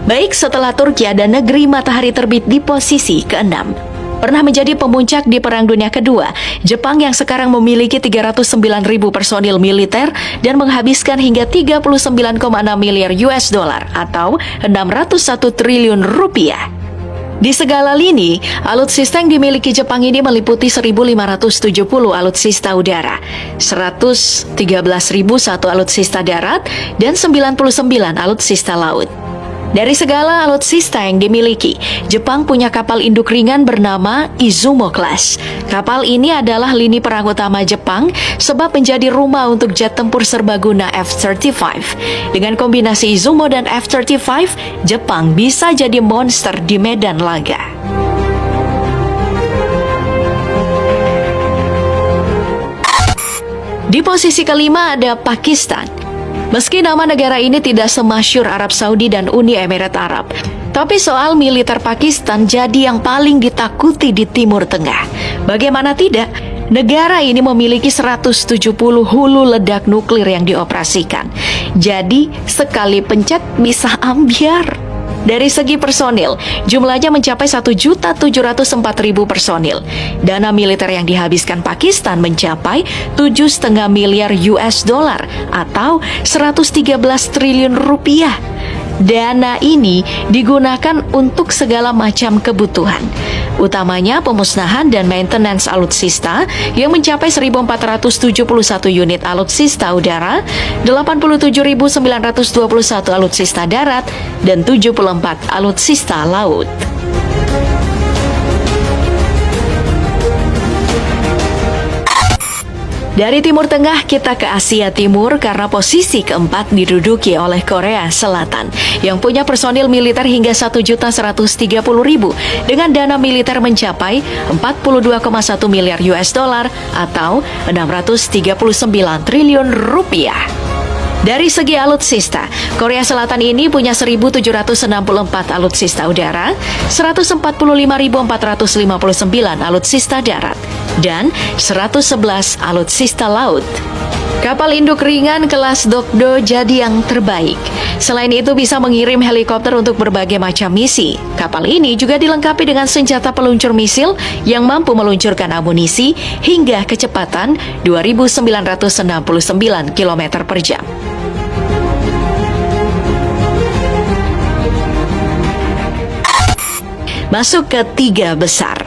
Baik setelah Turki ada negeri matahari terbit di posisi ke-6. Pernah menjadi pemuncak di Perang Dunia Kedua, Jepang yang sekarang memiliki 309.000 personil militer dan menghabiskan hingga 39,6 miliar US dollar atau 601 triliun rupiah. Di segala lini, alutsista yang dimiliki Jepang ini meliputi 1.570 alutsista udara, 113.001 alutsista darat, dan 99 alutsista laut. Dari segala alutsista yang dimiliki, Jepang punya kapal induk ringan bernama Izumo Class. Kapal ini adalah lini perang utama Jepang sebab menjadi rumah untuk jet tempur serbaguna F-35. Dengan kombinasi Izumo dan F-35, Jepang bisa jadi monster di medan laga. Di posisi kelima ada Pakistan. Meski nama negara ini tidak semasyhur Arab Saudi dan Uni Emirat Arab, tapi soal militer Pakistan jadi yang paling ditakuti di Timur Tengah. Bagaimana tidak? Negara ini memiliki 170 hulu ledak nuklir yang dioperasikan. Jadi, sekali pencet bisa ambyar. Dari segi personil, jumlahnya mencapai 1.704.000 personil. Dana militer yang dihabiskan Pakistan mencapai 7,5 miliar US dollar atau 113 triliun rupiah. Dana ini digunakan untuk segala macam kebutuhan, utamanya pemusnahan dan maintenance alutsista yang mencapai 1.471 unit alutsista udara, 87.921 alutsista darat, dan 74 alutsista laut. Dari Timur Tengah kita ke Asia Timur karena posisi keempat diduduki oleh Korea Selatan yang punya personil militer hingga 1.130.000 dengan dana militer mencapai 42,1 miliar US dollar atau 639 triliun rupiah. Dari segi alutsista, Korea Selatan ini punya 1.764 alutsista udara, 145.459 alutsista darat, dan 111 alutsista laut. Kapal induk ringan kelas Dokdo jadi yang terbaik. Selain itu bisa mengirim helikopter untuk berbagai macam misi. Kapal ini juga dilengkapi dengan senjata peluncur misil yang mampu meluncurkan amunisi hingga kecepatan 2.969 km per jam. Masuk ke tiga besar.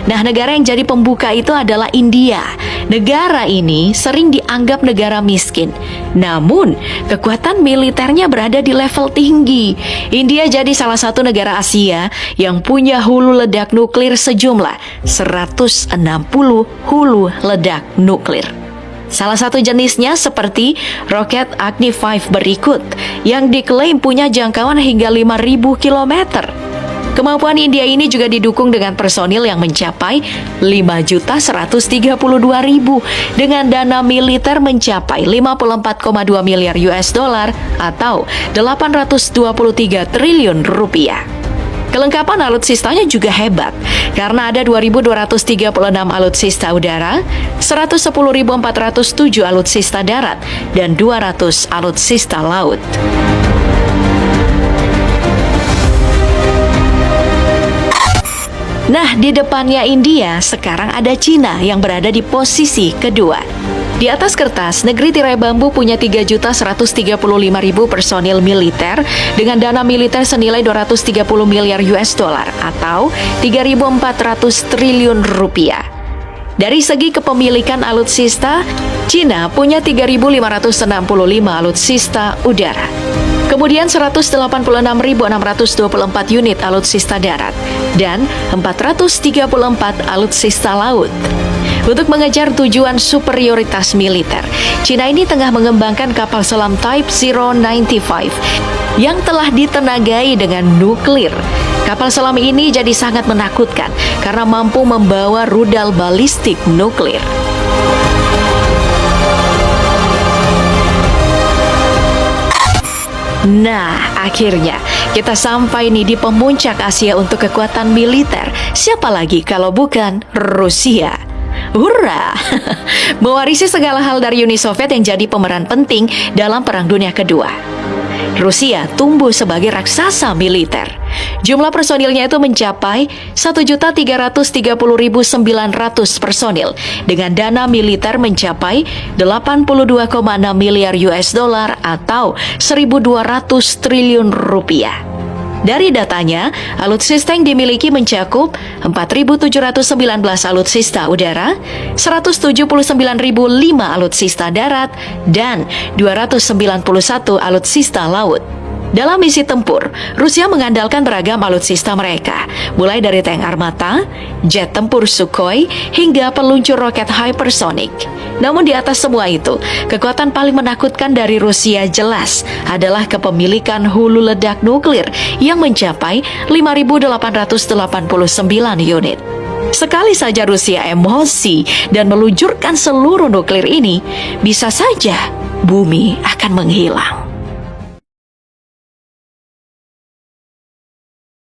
Nah, negara yang jadi pembuka itu adalah India. Negara ini sering dianggap negara miskin. Namun, kekuatan militernya berada di level tinggi. India jadi salah satu negara Asia yang punya hulu ledak nuklir sejumlah 160 hulu ledak nuklir. Salah satu jenisnya seperti roket Agni 5 berikut yang diklaim punya jangkauan hingga 5.000 km. Kemampuan India ini juga didukung dengan personil yang mencapai 5.132.000 dengan dana militer mencapai 54,2 miliar US dollar atau 823 triliun rupiah. Kelengkapan alutsistanya juga hebat karena ada 2.236 alutsista udara, 110.407 alutsista darat, dan 200 alutsista laut. Nah, di depannya India, sekarang ada Cina yang berada di posisi kedua. Di atas kertas, negeri tirai bambu punya 3.135.000 personil militer dengan dana militer senilai 230 miliar US dollar atau 3.400 triliun rupiah. Dari segi kepemilikan alutsista, Cina punya 3.565 alutsista udara. Kemudian 186.624 unit alutsista darat dan 434 alutsista laut. Untuk mengejar tujuan superioritas militer, Cina ini tengah mengembangkan kapal selam Type 095 yang telah ditenagai dengan nuklir. Kapal selam ini jadi sangat menakutkan karena mampu membawa rudal balistik nuklir. Nah, akhirnya kita sampai nih di pemuncak Asia untuk kekuatan militer. Siapa lagi kalau bukan Rusia? Hurra! Mewarisi segala hal dari Uni Soviet yang jadi pemeran penting dalam Perang Dunia Kedua. Rusia tumbuh sebagai raksasa militer. Jumlah personilnya itu mencapai 1.330.900 personil dengan dana militer mencapai 82,6 miliar US dollar atau 1.200 triliun rupiah. Dari datanya, alutsista yang dimiliki mencakup 4.719 alutsista udara, 179.005 alutsista darat, dan 291 alutsista laut. Dalam misi tempur, Rusia mengandalkan beragam alutsista mereka, mulai dari tank armata, jet tempur Sukhoi, hingga peluncur roket hypersonic. Namun di atas semua itu, kekuatan paling menakutkan dari Rusia jelas adalah kepemilikan hulu ledak nuklir yang mencapai 5.889 unit. Sekali saja Rusia emosi dan meluncurkan seluruh nuklir ini, bisa saja bumi akan menghilang.